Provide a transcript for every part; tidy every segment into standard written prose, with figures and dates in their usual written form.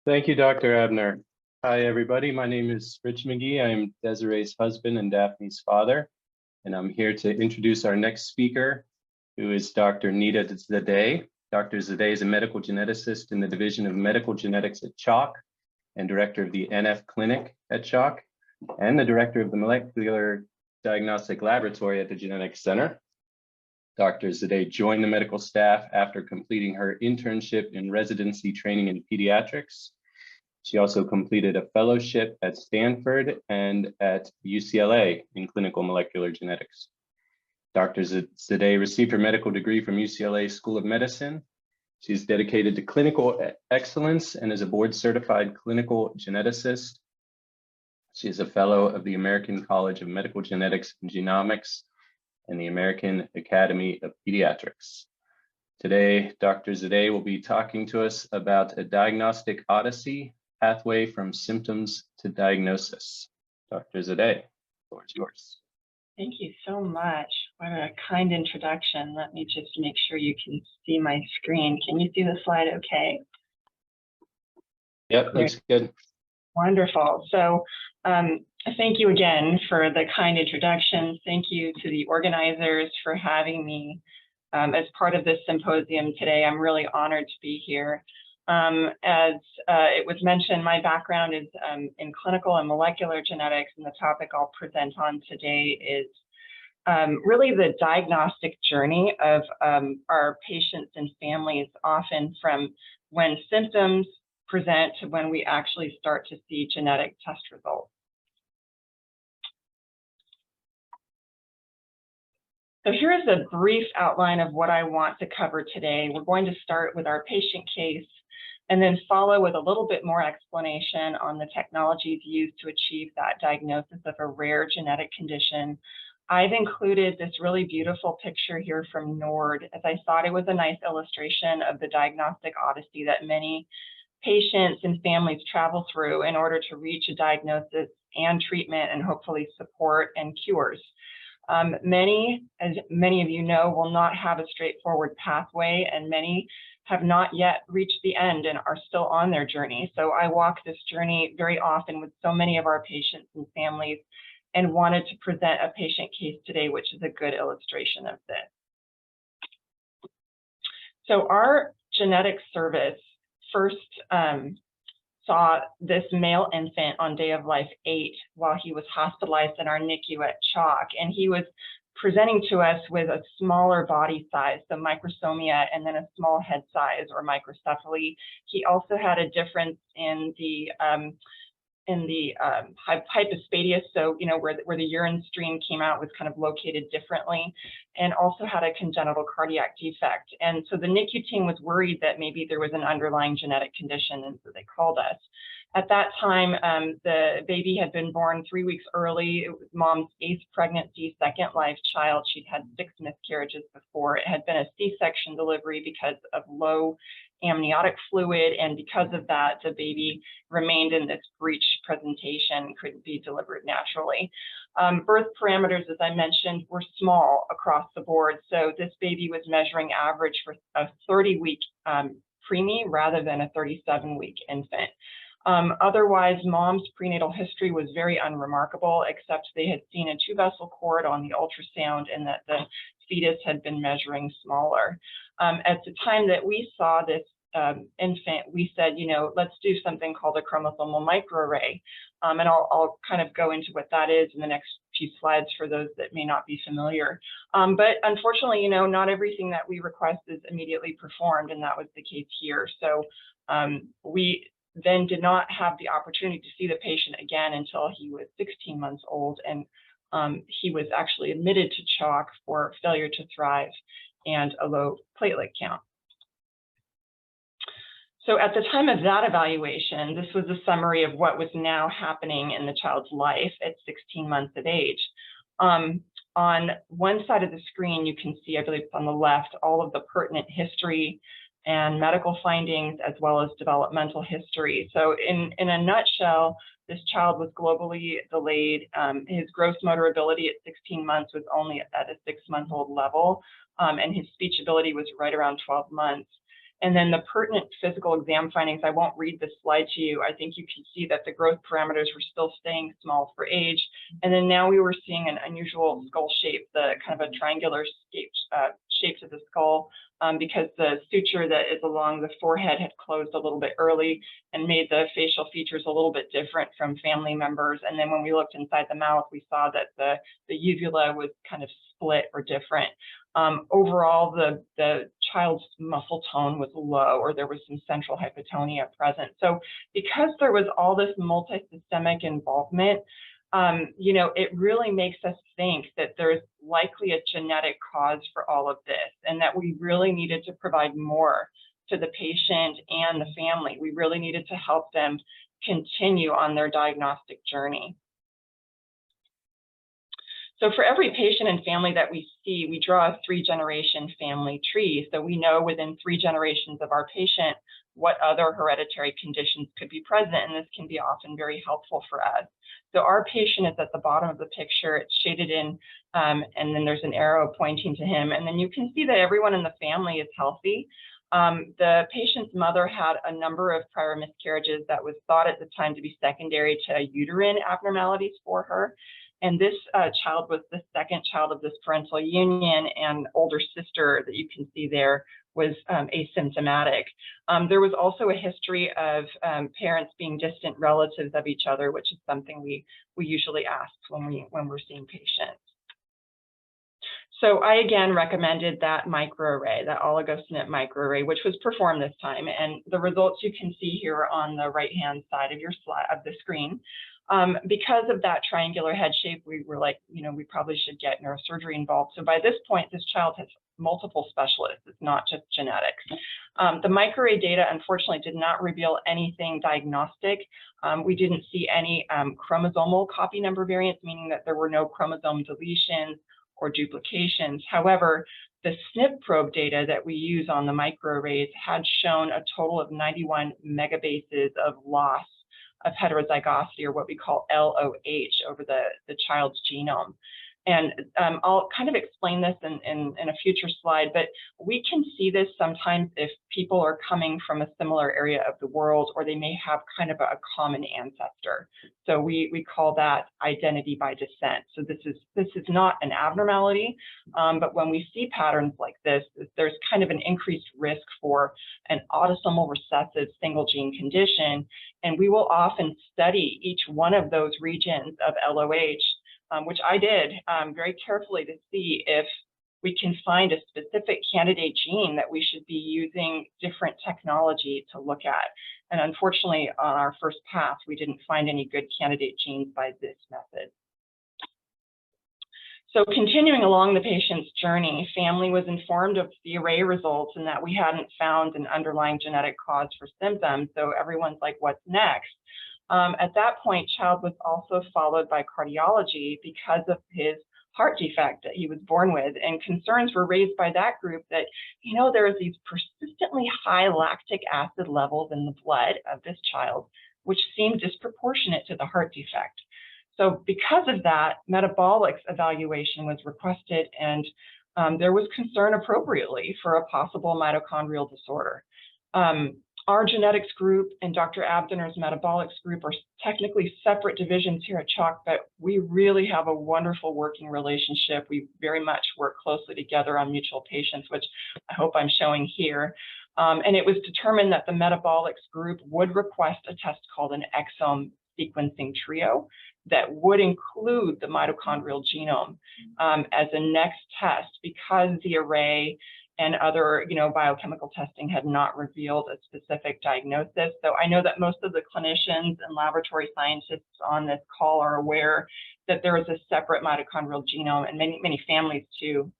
Thank you, Dr. Abner. Hi, everybody. My name is Rich McGee. I'm Desiree's husband and Daphne's father, and I'm here to introduce our next speaker, who is Dr. Nita Zadeh. Dr. Zadeh is a medical geneticist in the Division of Medical Genetics at CHOC and director of the NF Clinic at CHOC and the director of the Molecular Diagnostic Laboratory at the Genetics Center. Dr. Zadeh joined the medical staff after completing her internship in residency training in pediatrics. She also completed a fellowship at Stanford and at UCLA in clinical molecular genetics. Dr. Zadeh received her medical degree from UCLA School of Medicine. She's dedicated to clinical excellence and is a board-certified clinical geneticist. She is a fellow of the American College of Medical Genetics and Genomics and the American Academy of Pediatrics. Today, Dr. Zadeh will be talking to us about a diagnostic odyssey pathway from symptoms to diagnosis. Dr. Zadeh, the floor is yours. Thank you so much. What a kind introduction. Let me just make sure you can see my screen. Can you see the slide okay? Yep, looks good. Wonderful. So thank you again for the kind introduction. Thank you to the organizers for having me as part of this symposium today. I'm really honored to be here. As it was mentioned, my background is in clinical and molecular genetics, and the topic I'll present on today is really the diagnostic journey of our patients and families, often from when symptoms present to when we actually start to see genetic test results. So here is a brief outline of what I want to cover today. We're going to start with our patient case and then follow with a little bit more explanation on the technologies used to achieve that diagnosis of a rare genetic condition. I've included this really beautiful picture here from NORD, as I thought it was a nice illustration of the diagnostic odyssey that many patients and families travel through in order to reach a diagnosis and treatment and hopefully support and cures. Many, as many of you know, will not have a straightforward pathway, and many have not yet reached the end and are still on their journey. So I walk this journey very often with so many of our patients and families and wanted to present a patient case today, which is a good illustration of this. So our genetic service first saw this male infant on day of life 8 while he was hospitalized in our NICU at CHOC, and he was presenting to us with a smaller body size, so microsomia, and then a small head size or microcephaly. He also had a difference in the hypospadias, so where the urine stream came out was kind of located differently, and also had a congenital cardiac defect. And so the NICU team was worried that maybe there was an underlying genetic condition, and so they called us. At that time, the baby had been born 3 weeks early. It was mom's 8th pregnancy, second life child. She'd had 6 miscarriages before. It had been a C-section delivery because of low amniotic fluid, and because of that, the baby remained in this breech presentation, couldn't be delivered naturally. Birth parameters, as I mentioned, were small across the board. So this baby was measuring average for a 30-week preemie rather than a 37-week infant. Otherwise, mom's prenatal history was very unremarkable, except they had seen a 2-vessel cord on the ultrasound and that the fetus had been measuring smaller. At the time that we saw this infant, we said, let's do something called a chromosomal microarray. And I'll kind of go into what that is in the next few slides for those that may not be familiar. But unfortunately, not everything that we request is immediately performed, and that was the case here. So we then did not have the opportunity to see the patient again until he was 16 months old, and he was actually admitted to CHOC for failure to thrive and a low platelet count. So at the time of that evaluation, this was a summary of what was now happening in the child's life at 16 months of age. On one side of the screen, you can see, I believe it's on the left, all of the pertinent history and medical findings, as well as developmental history. So in a nutshell, this child was globally delayed. His gross motor ability at 16 months was only at a 6-month-old level, and his speech ability was right around 12 months. And then the pertinent physical exam findings, I won't read this slide to you. I think you can see that the growth parameters were still staying small for age. And then now we were seeing an unusual skull shape, the kind of a triangular shape to the skull, because the suture that is along the forehead had closed a little bit early and made the facial features a little bit different from family members. And then when we looked inside the mouth, we saw that the uvula was kind of split or different. Overall, the child's muscle tone was low, or there was some central hypotonia present. So because there was all this multisystemic involvement, you know, it really makes us think that there's likely a genetic cause for all of this, and that we really needed to provide more to the patient and the family. We really needed to help them continue on their diagnostic journey. So for every patient and family that we see, we draw a 3-generation family tree. So we know within 3 generations of our patient what other hereditary conditions could be present, and this can be often very helpful for us. So our patient is at the bottom of the picture. It's shaded in, and then there's an arrow pointing to him. And then you can see that everyone in the family is healthy. The patient's mother had a number of prior miscarriages that was thought at the time to be secondary to uterine abnormalities for her. And this child was the second child of this parental union, and older sister that you can see there was asymptomatic. There was also a history of parents being distant relatives of each other, which is something we usually ask when we're seeing patients. So I again recommended that microarray, that oligosynth microarray, which was performed this time. And the results you can see here on the right-hand side of your slide of the screen. Because of that triangular head shape, we were like, you know, we probably should get neurosurgery involved. So by this point, this child has multiple specialists. It's not just genetics. The microarray data, unfortunately, did not reveal anything diagnostic. We didn't see any chromosomal copy number variants, meaning that there were no chromosome deletions or duplications. However, the SNP probe data that we use on the microarrays had shown a total of 91 megabases of loss of heterozygosity, or what we call LOH, over the child's genome. And I'll kind of explain this in a future slide, but we can see this sometimes if people are coming from a similar area of the world, or they may have kind of a common ancestor. So we call that identity by descent. So this is not an abnormality, but when we see patterns like this, there's kind of an increased risk for an autosomal recessive single gene condition. And we will often study each one of those regions of LOH, which I did very carefully, to see if we can find a specific candidate gene that we should be using different technology to look at. And unfortunately, on our first pass, we didn't find any good candidate genes by this method. So continuing along the patient's journey, family was informed of the array results and that we hadn't found an underlying genetic cause for symptoms. So everyone's like, what's next? At that point, child was also followed by cardiology because of his heart defect that he was born with, and concerns were raised by that group that, you know, there are these persistently high lactic acid levels in the blood of this child, which seemed disproportionate to the heart defect. So because of that, metabolics evaluation was requested, and there was concern appropriately for a possible mitochondrial disorder. Our genetics group and Dr. Abdener's metabolics group are technically separate divisions here at CHOC, but we really have a wonderful working relationship. We very much work closely together on mutual patients, which I hope I'm showing here. And it was determined that the metabolics group would request a test called an exome sequencing trio that would include the mitochondrial genome as a next test, because the array and other, you know, biochemical testing had not revealed a specific diagnosis. So I know that most of the clinicians and laboratory scientists on this call are aware that there is a separate mitochondrial genome, and many families too,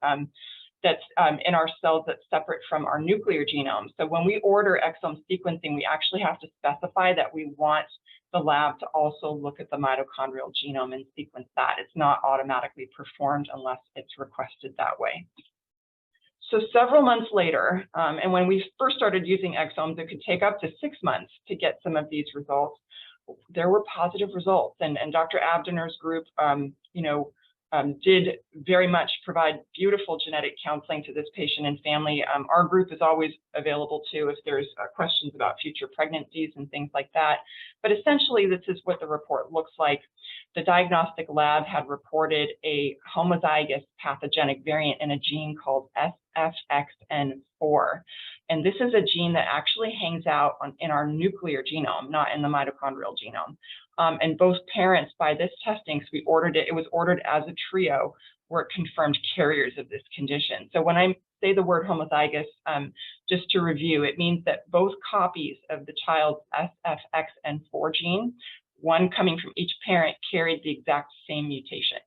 that's in our cells that's separate from our nuclear genome. So when we order exome sequencing, we actually have to specify that we want the lab to also look at the mitochondrial genome and sequence that. It's not automatically performed unless it's requested that way. So several months later, and when we first started using exomes, it could take up to 6 months to get some of these results. There were positive results, and Dr. Abdener's group, you know, did very much provide beautiful genetic counseling to this patient and family. Our group is always available too if there's questions about future pregnancies and things like that. But essentially, this is what the report looks like. The diagnostic lab had reported a homozygous pathogenic variant in a gene called SFXN4. And this is a gene that actually hangs out in our nuclear genome, not in the mitochondrial genome. And both parents, by this testing, so we ordered it, it was ordered as a trio, were confirmed carriers of this condition. So when I say the word homozygous, just to review, it means that both copies of the child's SFXN4 gene, one coming from each parent, carried the exact same mutation.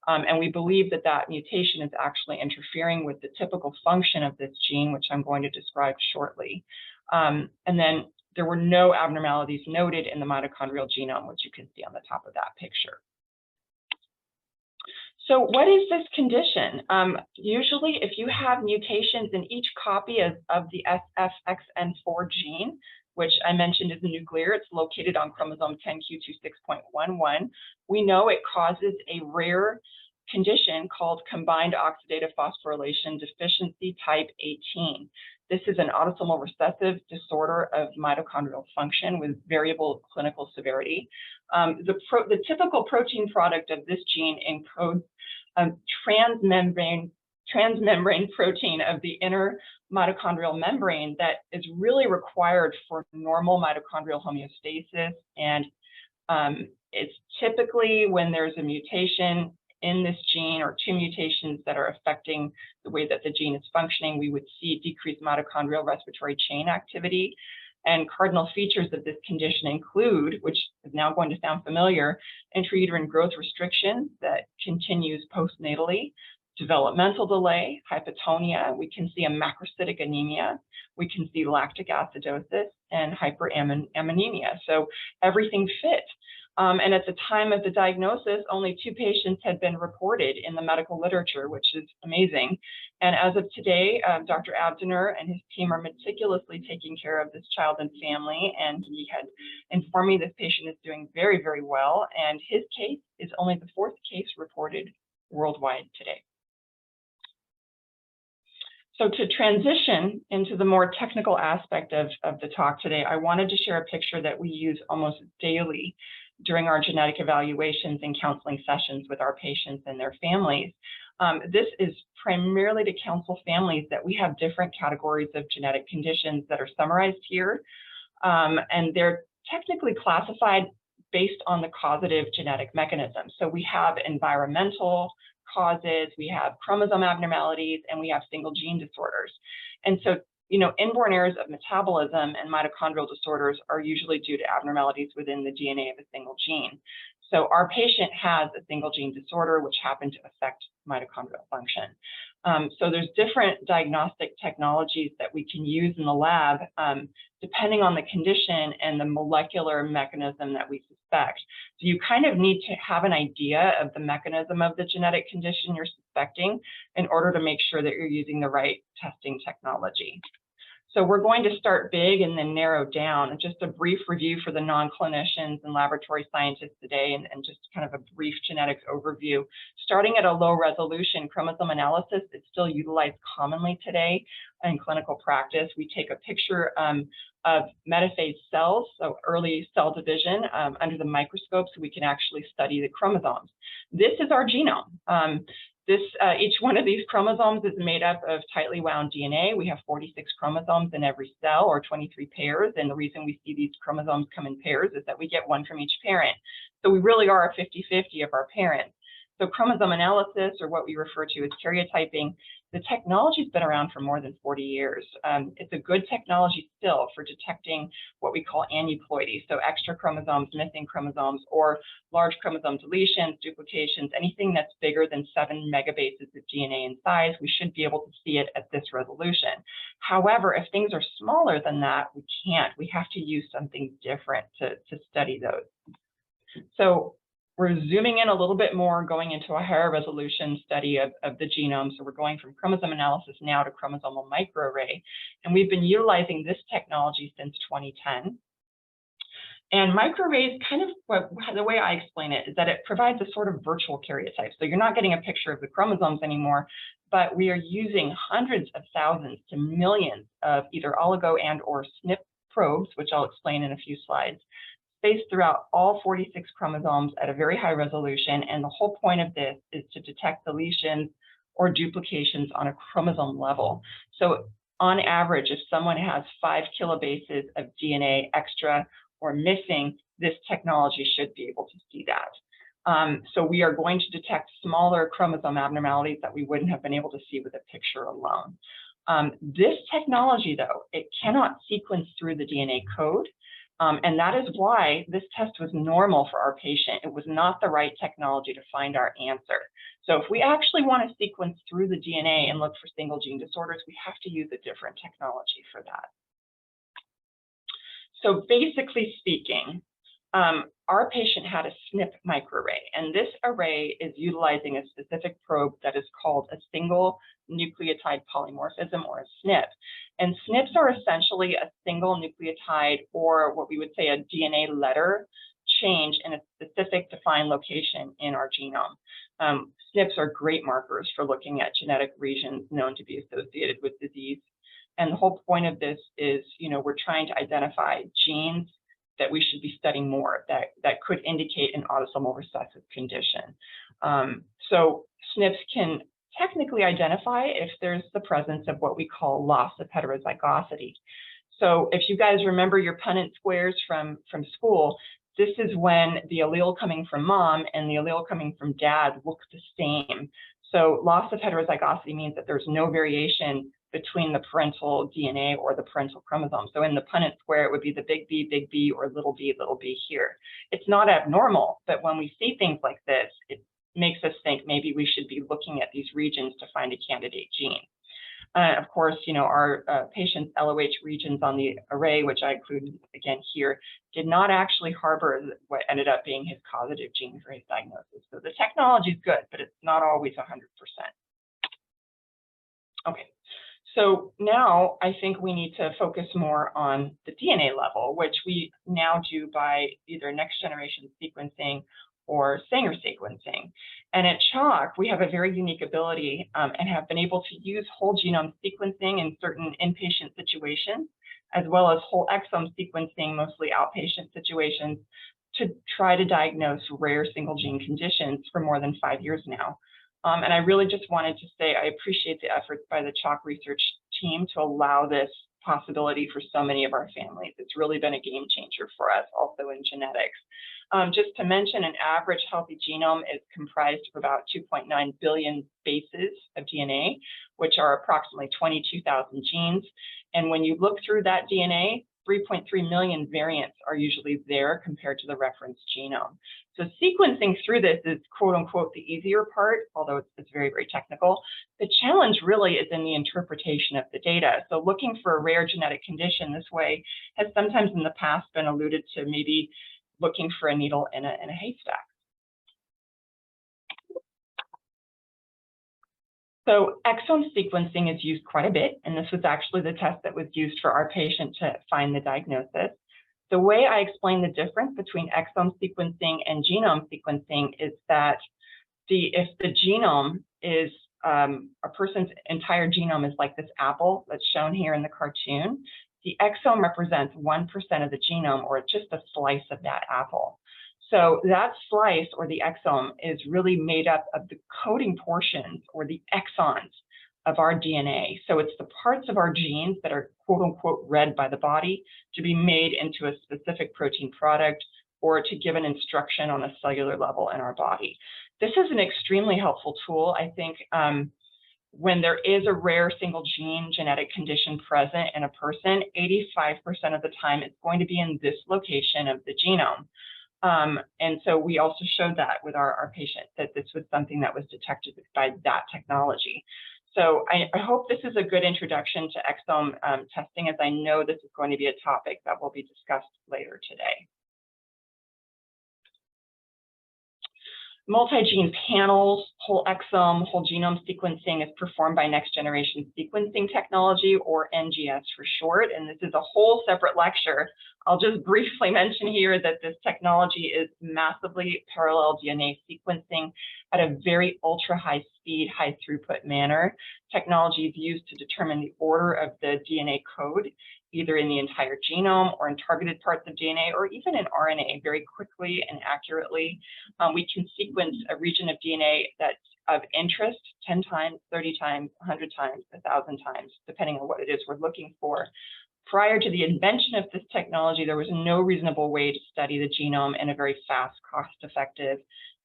And we believe that that mutation is actually interfering with the typical function of this gene, which I'm going to describe shortly. And then there were no abnormalities noted in the mitochondrial genome, which you can see on the top of that picture. So what is this condition? Usually, if you have mutations in each copy of the SFXN4 gene, which I mentioned is nuclear, it's located on chromosome 10q26.11, we know it causes a rare condition called combined oxidative phosphorylation deficiency type 18. This is an autosomal recessive disorder of mitochondrial function with variable clinical severity. The typical protein product of this gene encodes transmembrane protein of the inner mitochondrial membrane that is really required for normal mitochondrial homeostasis. And it's typically when there's a mutation in this gene or two mutations that are affecting the way that the gene is functioning, we would see decreased mitochondrial respiratory chain activity. And cardinal features of this condition include, which is now going to sound familiar, intrauterine growth restriction that continues postnatally, developmental delay, hypotonia, we can see a macrocytic anemia, we can see lactic acidosis, and hyperammonemia. So everything fit. And at the time of the diagnosis, only 2 patients had been reported in the medical literature, which is amazing. And as of today, Dr. Abdiner and his team are meticulously taking care of this child and family. And he had informed me this patient is doing very, very well. And his case is only the 4th case reported worldwide today. So to transition into the more technical aspect of the talk today, I wanted to share a picture that we use almost daily during our genetic evaluations and counseling sessions with our patients and their families. This is primarily to counsel families that we have different categories of genetic conditions that are summarized here. And they're technically classified based on the causative genetic mechanism. So we have environmental causes, we have chromosome abnormalities, and we have single gene disorders. And so, you know, inborn errors of metabolism and mitochondrial disorders are usually due to abnormalities within the DNA of a single gene. So our patient has a single gene disorder which happened to affect mitochondrial function. So there's different diagnostic technologies that we can use in the lab depending on the condition and the molecular mechanism that we suspect. So you kind of need to have an idea of the mechanism of the genetic condition you're suspecting in order to make sure that you're using the right testing technology. So we're going to start big and then narrow down. Just a brief review for the non-clinicians and laboratory scientists today, and just kind of a brief genetics overview. Starting at a low resolution, chromosome analysis is still utilized commonly today in clinical practice. We take a picture of metaphase cells, so early cell division, under the microscope so we can actually study the chromosomes. This is our genome. Each one of these chromosomes is made up of tightly wound DNA. We have 46 chromosomes in every cell, or 23 pairs. And the reason we see these chromosomes come in pairs is that we get one from each parent. So we really are a 50-50 of our parents. So chromosome analysis, or what we refer to as karyotyping, the technology's been around for more than 40 years. It's a good technology still for detecting what we call aneuploidy, so extra chromosomes, missing chromosomes, or large chromosome deletions, duplications, anything that's bigger than 7 megabases of DNA in size, we should be able to see it at this resolution. However, if things are smaller than that, we can't. We have to use something different to study those. So we're zooming in a little bit more, going into a higher resolution study of the genome. So we're going from chromosome analysis now to chromosomal microarray. And we've been utilizing this technology since 2010. And microarrays, kind of the way I explain it is that it provides a sort of virtual karyotype. So you're not getting a picture of the chromosomes anymore, but we are using hundreds of thousands to millions of either oligo and or SNP probes, which I'll explain in a few slides, spaced throughout all 46 chromosomes at a very high resolution. And the whole point of this is to detect deletions or duplications on a chromosome level. So on average, if someone has 5 kilobases of DNA extra or missing, this technology should be able to see that. So we are going to detect smaller chromosome abnormalities that we wouldn't have been able to see with a picture alone. This technology, though, it cannot sequence through the DNA code. And that is why this test was normal for our patient. It was not the right technology to find our answer. So if we actually want to sequence through the DNA and look for single gene disorders, we have to use a different technology for that. So basically speaking, our patient had a SNP microarray, and this array is utilizing a specific probe that is called a single nucleotide polymorphism, or a SNP. And SNPs are essentially a single nucleotide, or what we would say a DNA letter change in a specific defined location in our genome. SNPs are great markers for looking at genetic regions known to be associated with disease. And the whole point of this is, we're trying to identify genes that we should be studying more that could indicate an autosomal recessive condition. So SNPs can technically identify if there's the presence of what we call loss of heterozygosity. So if you guys remember your Punnett squares from school, this is when the allele coming from mom and the allele coming from dad look the same. So loss of heterozygosity means that there's no variation between the parental DNA or the parental chromosome. So in the Punnett square, it would be the big B, or little b here. It's not abnormal, but when we see things like this, it makes us think maybe we should be looking at these regions to find a candidate gene. Of course, our patient's LOH regions on the array, which I included again here, did not actually harbor what ended up being his causative gene for his diagnosis. So the technology is good, but it's not always 100%. Okay. So now I think we need to focus more on the DNA level, which we now do by either next generation sequencing or Sanger sequencing. And at CHOC, we have a very unique ability and have been able to use whole genome sequencing in certain inpatient situations, as well as whole exome sequencing, mostly outpatient situations, to try to diagnose rare single gene conditions for more than 5 years now. And I really just wanted to say I appreciate the efforts by the CHOC research team to allow this possibility for so many of our families. It's really been a game changer for us, also in genetics. Just to mention, an average healthy genome is comprised of about 2.9 billion bases of DNA, which are approximately 22,000 genes. And when you look through that DNA, 3.3 million variants are usually there compared to the reference genome. So sequencing through this is quote unquote the easier part, although it's very, very technical. The challenge really is in the interpretation of the data. So looking for a rare genetic condition this way has sometimes in the past been alluded to maybe looking for a needle in a haystack. So exome sequencing is used quite a bit, and this was actually the test that was used for our patient to find the diagnosis. The way I explain the difference between exome sequencing and genome sequencing is that if the genome is, a person's entire genome is like this apple that's shown here in the cartoon, the exome represents 1% of the genome, or just a slice of that apple. So that slice, or the exome, is really made up of the coding portions, or the exons, of our DNA. So it's the parts of our genes that are quote unquote read by the body to be made into a specific protein product, or to give an instruction on a cellular level in our body. This is an extremely helpful tool, I think, when there is a rare single gene genetic condition present in a person. 85% of the time it's going to be in this location of the genome. And so we also showed that with our patient, that this was something that was detected by that technology. So I hope this is a good introduction to exome testing, as I know this is going to be a topic that will be discussed later today. Multi-gene panels, whole exome, whole genome sequencing is performed by next generation sequencing technology, or NGS for short. And this is a whole separate lecture. I'll just briefly mention here that this technology is massively parallel DNA sequencing at a very ultra high speed, high throughput manner. Technology is used to determine the order of the DNA code, either in the entire genome or in targeted parts of DNA or even in RNA very quickly and accurately. We can sequence a region of DNA that's of interest 10 times, 30 times, 100 times, 1,000 times, depending on what it is we're looking for. Prior to the invention of this technology, there was no reasonable way to study the genome in a very fast, cost-effective,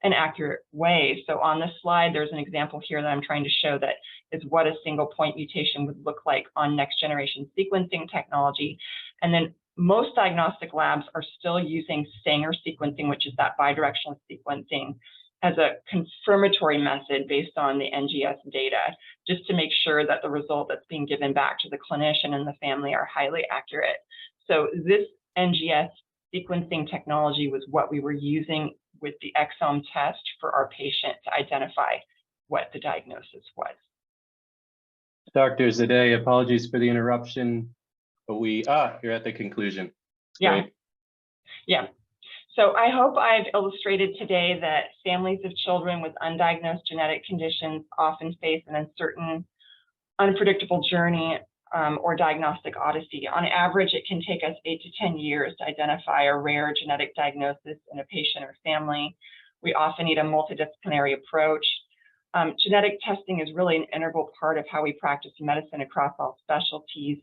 and accurate way. So on this slide, there's an example here that I'm trying to show that is what a single point mutation would look like on next generation sequencing technology. And then most diagnostic labs are still using Sanger sequencing, which is that bidirectional sequencing, as a confirmatory method based on the NGS data, just to make sure that the result that's being given back to the clinician and the family are highly accurate. So this NGS sequencing technology was what we were using with the exome test for our patient to identify what the diagnosis was. Dr. Zadeh, apologies for the interruption, but you're at the conclusion. Yeah. Great. Yeah. So I hope I've illustrated today that families of children with undiagnosed genetic conditions often face an uncertain, unpredictable journey or diagnostic odyssey. On average, it can take us 8 to 10 years to identify a rare genetic diagnosis in a patient or family. We often need a multidisciplinary approach. Genetic testing is really an integral part of how we practice medicine across all specialties.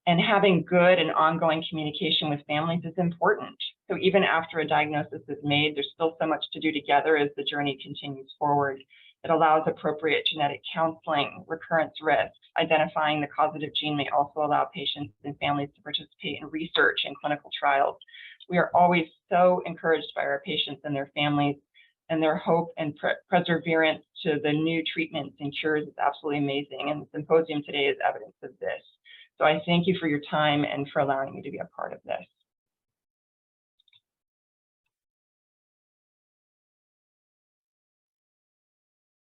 And having good and ongoing communication with families is important. So even after a diagnosis is made, there's still so much to do together as the journey continues forward. It allows appropriate genetic counseling, recurrence risk. Identifying the causative gene may also allow patients and families to participate in research and clinical trials. We are always so encouraged by our patients and their families, and their hope and perseverance to the new treatments and cures is absolutely amazing. And the symposium today is evidence of this. So I thank you for your time and for allowing me to be a part of this.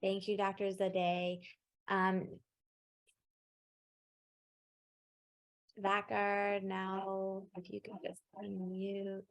Thank you, Dr. Zadeh. Vakar, now if you could just unmute.